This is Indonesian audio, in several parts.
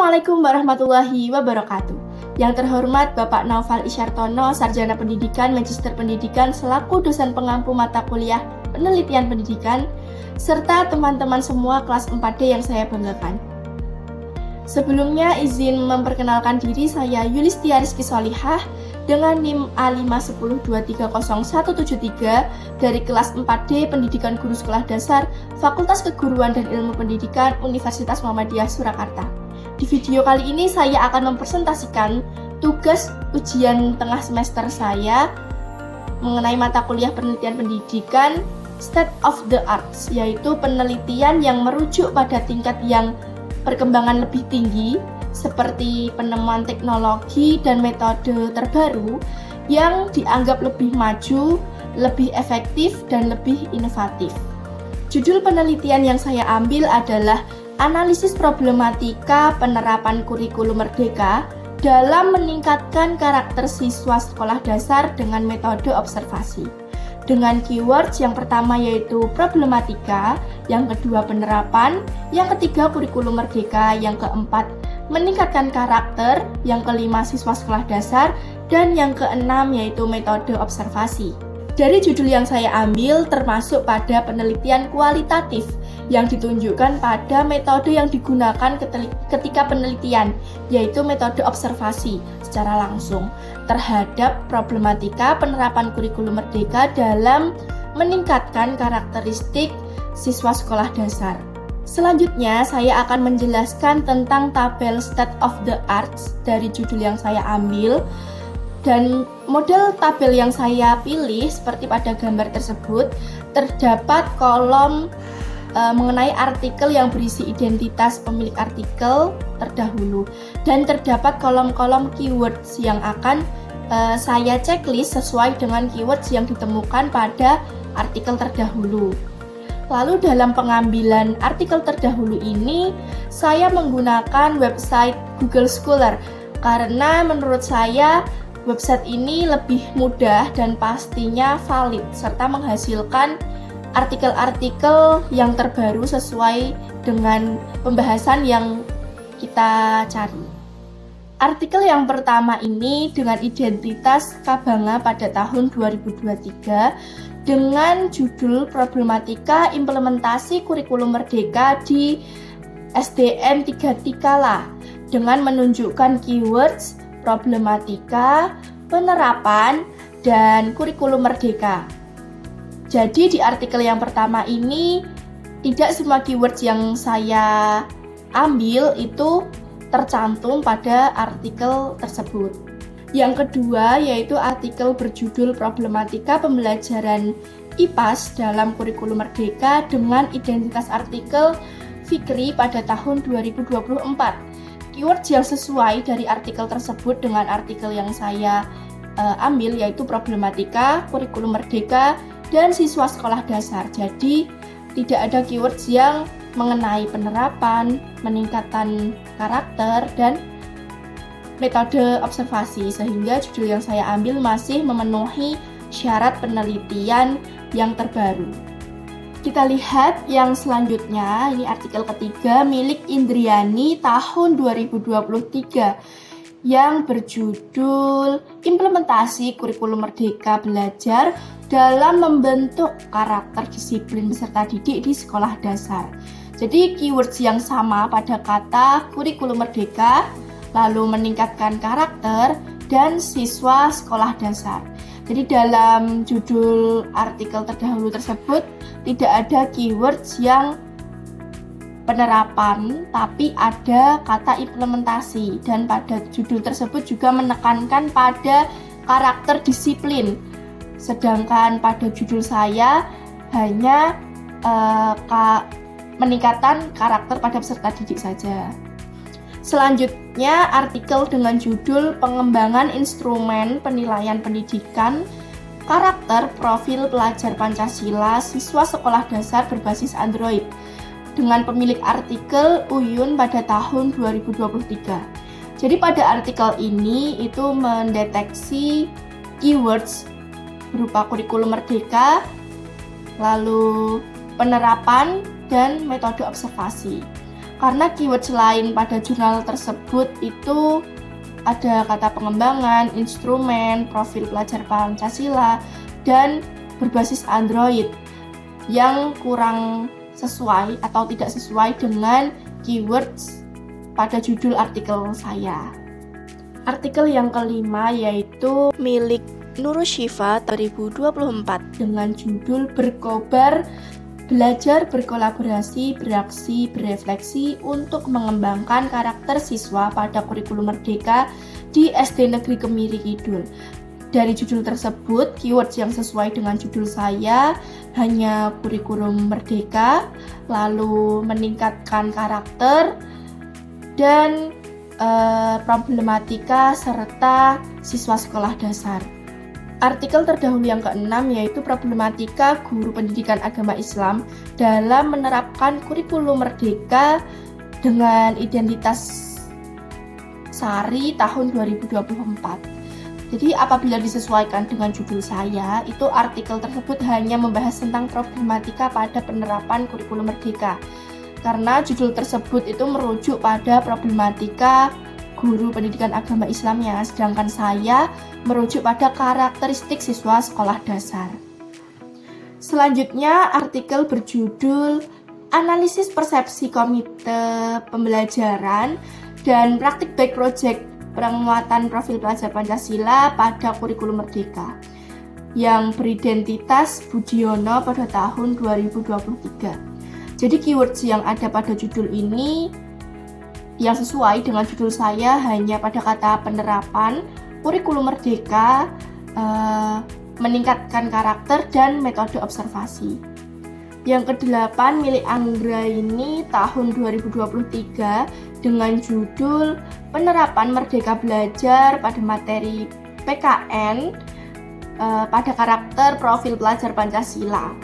Assalamualaikum warahmatullahi wabarakatuh. Yang terhormat Bapak Naufal Isyartono, Sarjana Pendidikan, Magister Pendidikan, selaku dosen pengampu mata kuliah penelitian pendidikan, serta teman-teman semua kelas 4D yang saya banggakan. Sebelumnya izin memperkenalkan diri, saya Yulistia Rizky Solihah dengan NIM A510230173 dari kelas 4D Pendidikan Guru Sekolah Dasar Fakultas Keguruan dan Ilmu Pendidikan Universitas Muhammadiyah Surakarta. Di video kali ini saya akan mempresentasikan tugas ujian tengah semester saya mengenai mata kuliah penelitian pendidikan State of the Arts, yaitu penelitian yang merujuk pada tingkat yang perkembangan lebih tinggi seperti penemuan teknologi dan metode terbaru yang dianggap lebih maju, lebih efektif, dan lebih inovatif. Judul penelitian yang saya ambil adalah Analisis Problematika Penerapan Kurikulum Merdeka dalam meningkatkan karakter siswa sekolah dasar dengan metode observasi. Dengan keywords yang pertama yaitu problematika, yang kedua penerapan, yang ketiga kurikulum merdeka, yang keempat meningkatkan karakter, yang kelima siswa sekolah dasar, dan yang keenam yaitu metode observasi. Dari judul yang saya ambil termasuk pada penelitian kualitatif yang ditunjukkan pada metode yang digunakan ketika penelitian, yaitu metode observasi secara langsung terhadap problematika penerapan kurikulum merdeka dalam meningkatkan karakteristik siswa sekolah dasar. Selanjutnya, saya akan menjelaskan tentang tabel State of the Arts dari judul yang saya ambil. Dan model tabel yang saya pilih seperti pada gambar tersebut, terdapat kolom mengenai artikel yang berisi identitas pemilik artikel terdahulu, dan terdapat kolom-kolom keywords yang akan saya checklist sesuai dengan keywords yang ditemukan pada artikel terdahulu. Lalu dalam pengambilan artikel terdahulu ini, saya menggunakan website Google Scholar karena menurut saya website ini lebih mudah dan pastinya valid serta menghasilkan artikel-artikel yang terbaru sesuai dengan pembahasan yang kita cari. Artikel yang pertama ini dengan identitas Kabanga pada tahun 2023 dengan judul Problematika Implementasi Kurikulum Merdeka di SDN 3 Tikala dengan menunjukkan keywords problematika, penerapan, dan kurikulum merdeka. Jadi di artikel yang pertama ini tidak semua keywords yang saya ambil itu tercantum pada artikel tersebut. Yang kedua yaitu artikel berjudul Problematika Pembelajaran IPAS dalam Kurikulum Merdeka dengan identitas artikel Fikri pada tahun 2024. Keywords yang sesuai dari artikel tersebut dengan artikel yang saya ambil yaitu problematika, kurikulum merdeka, dan siswa sekolah dasar. Jadi tidak ada keywords yang mengenai penerapan, peningkatan karakter, dan metode observasi, sehingga judul yang saya ambil masih memenuhi syarat penelitian yang terbaru. Kita lihat yang selanjutnya, ini artikel ketiga milik Indriani tahun 2023 yang berjudul Implementasi Kurikulum Merdeka Belajar dalam Membentuk Karakter Disiplin Peserta Didik di Sekolah Dasar. Jadi keywords yang sama pada kata kurikulum merdeka, lalu meningkatkan karakter, dan siswa sekolah dasar. Jadi dalam judul artikel terdahulu tersebut tidak ada keywords yang penerapan, tapi ada kata implementasi, dan pada judul tersebut juga menekankan pada karakter disiplin. Sedangkan pada judul saya hanya meningkatkan karakter pada peserta didik saja. Selanjutnya artikel dengan judul Pengembangan Instrumen Penilaian Pendidikan Karakter Profil Pelajar Pancasila Siswa Sekolah Dasar Berbasis Android dengan pemilik artikel Uyun pada tahun 2023. Jadi pada artikel ini itu mendeteksi keywords berupa kurikulum merdeka, lalu penerapan, dan metode observasi. karena keyword selain pada jurnal tersebut itu ada kata pengembangan, instrumen, profil pelajar Pancasila, dan berbasis Android yang kurang sesuai atau tidak sesuai dengan keywords pada judul artikel saya. Artikel yang kelima yaitu milik Nurul Syifa 2024 dengan judul Berkobar, Belajar Berkolaborasi, Beraksi, Berefleksi untuk Mengembangkan Karakter Siswa pada Kurikulum Merdeka di SD Negeri Kemiri Kidul. Dari judul tersebut, keywords yang sesuai dengan judul saya hanya kurikulum merdeka, lalu meningkatkan karakter, dan problematika serta siswa sekolah dasar. Artikel terdahulu yang keenam yaitu problematika guru pendidikan agama Islam dalam menerapkan kurikulum merdeka dengan identitas Sari tahun 2024. Jadi apabila disesuaikan dengan judul saya, itu artikel tersebut hanya membahas tentang problematika pada penerapan kurikulum merdeka. Karena judul tersebut itu merujuk pada problematika guru pendidikan agama Islamnya, sedangkan saya merujuk pada karakteristik siswa sekolah dasar. Selanjutnya, artikel berjudul Analisis Persepsi Komite Pembelajaran dan Praktik Baik Project Penguatan Profil Pelajar Pancasila pada Kurikulum Merdeka yang beridentitas Budiono pada tahun 2023. Jadi keywords yang ada pada judul ini yang sesuai dengan judul saya hanya pada kata penerapan, kurikulum merdeka, meningkatkan karakter, dan metode observasi. Yang kedelapan milik Anggra ini tahun 2023 dengan judul Penerapan Merdeka Belajar pada materi PKN pada karakter profil pelajar Pancasila.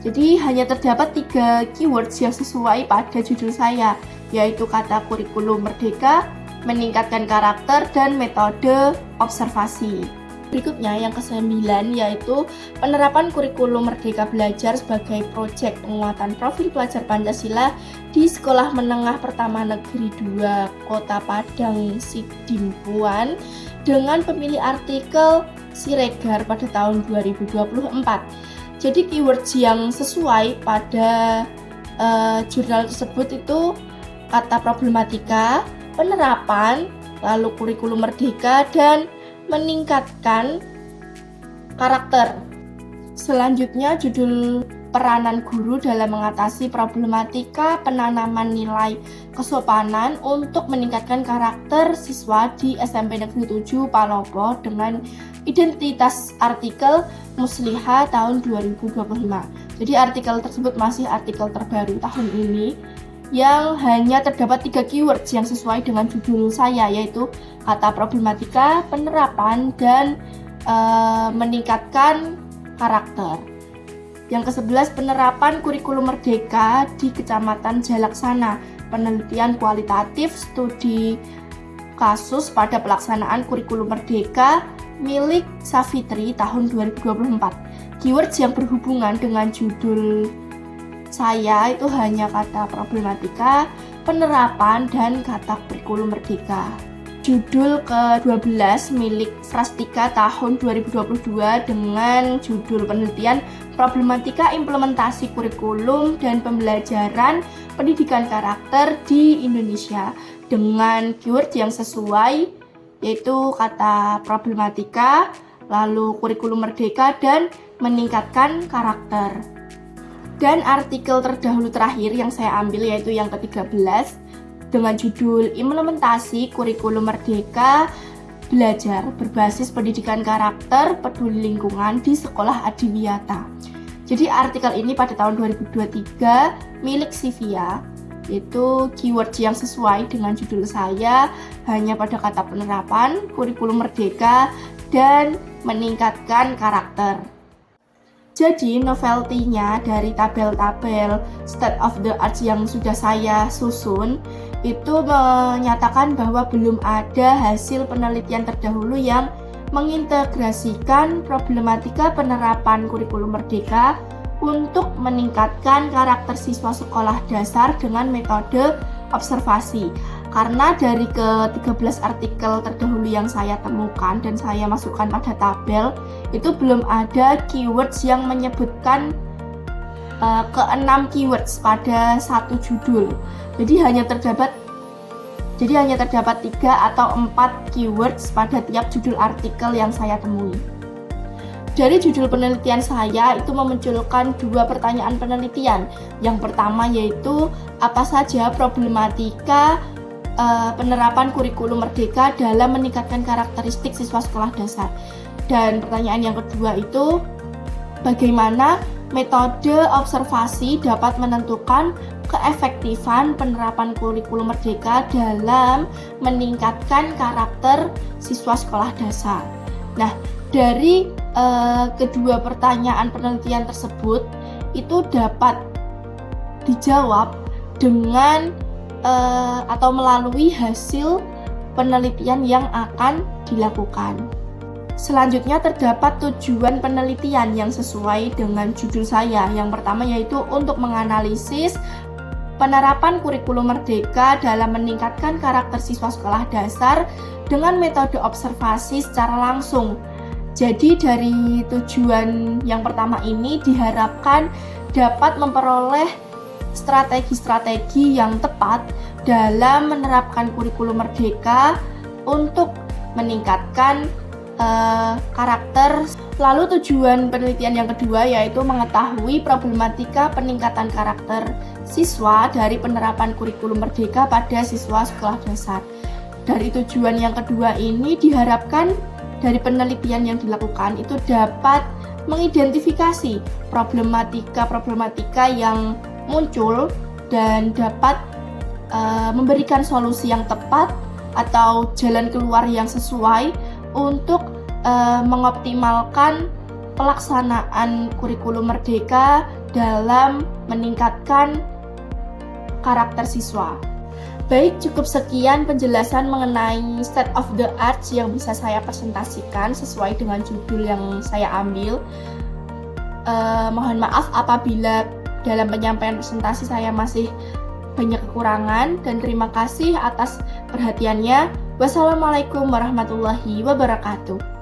Jadi hanya terdapat 3 keywords yang sesuai pada judul saya, yaitu kata kurikulum merdeka, meningkatkan karakter, dan metode observasi. Berikutnya yang ke-9 yaitu penerapan kurikulum merdeka belajar sebagai proyek penguatan profil pelajar Pancasila di Sekolah Menengah Pertama Negeri 2 Kota Padang Sidimpuan dengan pemilih artikel Siregar pada tahun 2024. Jadi keywords yang sesuai pada jurnal tersebut itu kata problematika, penerapan, lalu kurikulum merdeka, dan meningkatkan karakter. Selanjutnya judul peranan guru dalam mengatasi problematika penanaman nilai kesopanan untuk meningkatkan karakter siswa di SMP Negeri 7 Palopo dengan identitas artikel Musliha tahun 2025. Jadi artikel tersebut masih artikel terbaru tahun ini yang hanya terdapat 3 keywords yang sesuai dengan judul saya, yaitu kata problematika, penerapan, dan meningkatkan karakter. Yang ke-11 penerapan kurikulum merdeka di Kecamatan Jalaksana, penelitian kualitatif studi kasus pada pelaksanaan kurikulum merdeka milik Safitri tahun 2024. Keywords yang berhubungan dengan judul saya itu hanya kata problematika, penerapan, dan kata kurikulum merdeka. Judul ke-12 milik Frastika tahun 2022 dengan judul penelitian problematika implementasi kurikulum dan pembelajaran pendidikan karakter di Indonesia dengan keyword yang sesuai, yaitu kata problematika, lalu kurikulum merdeka, dan meningkatkan karakter. Dan artikel terdahulu terakhir yang saya ambil yaitu yang ke-13 dengan judul Implementasi Kurikulum Merdeka Belajar Berbasis Pendidikan Karakter Peduli Lingkungan di Sekolah Adiwiyata. Jadi artikel ini pada tahun 2023 milik Sivia, yaitu keyword yang sesuai dengan judul saya hanya pada kata penerapan, kurikulum merdeka, dan meningkatkan karakter. Jadi novelty-nya dari tabel-tabel state of the art yang sudah saya susun itu menyatakan bahwa belum ada hasil penelitian terdahulu yang mengintegrasikan problematika penerapan kurikulum merdeka untuk meningkatkan karakter siswa sekolah dasar dengan metode observasi. Karena dari ke-13 artikel terdahulu yang saya temukan dan saya masukkan pada tabel, itu belum ada keywords yang menyebutkan ke-6 keywords pada satu judul. Jadi hanya terdapat 3 atau 4 keywords pada tiap judul artikel yang saya temui. Dari judul penelitian saya itu memunculkan 2 pertanyaan penelitian. Yang pertama yaitu apa saja problematika penerapan kurikulum merdeka dalam meningkatkan karakteristik siswa sekolah dasar. Dan pertanyaan yang kedua itu bagaimana metode observasi dapat menentukan keefektifan penerapan kurikulum merdeka dalam meningkatkan karakter siswa sekolah dasar. Nah, dari kedua pertanyaan penelitian tersebut itu dapat dijawab dengan atau melalui hasil penelitian yang akan dilakukan. Selanjutnya terdapat tujuan penelitian yang sesuai dengan judul saya. Yang pertama yaitu untuk menganalisis penerapan kurikulum merdeka dalam meningkatkan karakter siswa sekolah dasar dengan metode observasi secara langsung. Jadi dari tujuan yang pertama ini diharapkan dapat memperoleh strategi-strategi yang tepat dalam menerapkan kurikulum merdeka untuk meningkatkan karakter. Lalu tujuan penelitian yang kedua yaitu mengetahui problematika peningkatan karakter siswa dari penerapan kurikulum merdeka pada siswa sekolah dasar. Dari tujuan yang kedua ini diharapkan dari penelitian yang dilakukan itu dapat mengidentifikasi problematika yang muncul dan dapat memberikan solusi yang tepat atau jalan keluar yang sesuai untuk mengoptimalkan pelaksanaan kurikulum merdeka dalam meningkatkan karakter siswa. Baik, cukup sekian penjelasan mengenai state of the art yang bisa saya presentasikan sesuai dengan judul yang saya ambil. Mohon maaf apabila dalam penyampaian presentasi saya masih banyak kekurangan, dan terima kasih atas perhatiannya. Wassalamualaikum warahmatullahi wabarakatuh.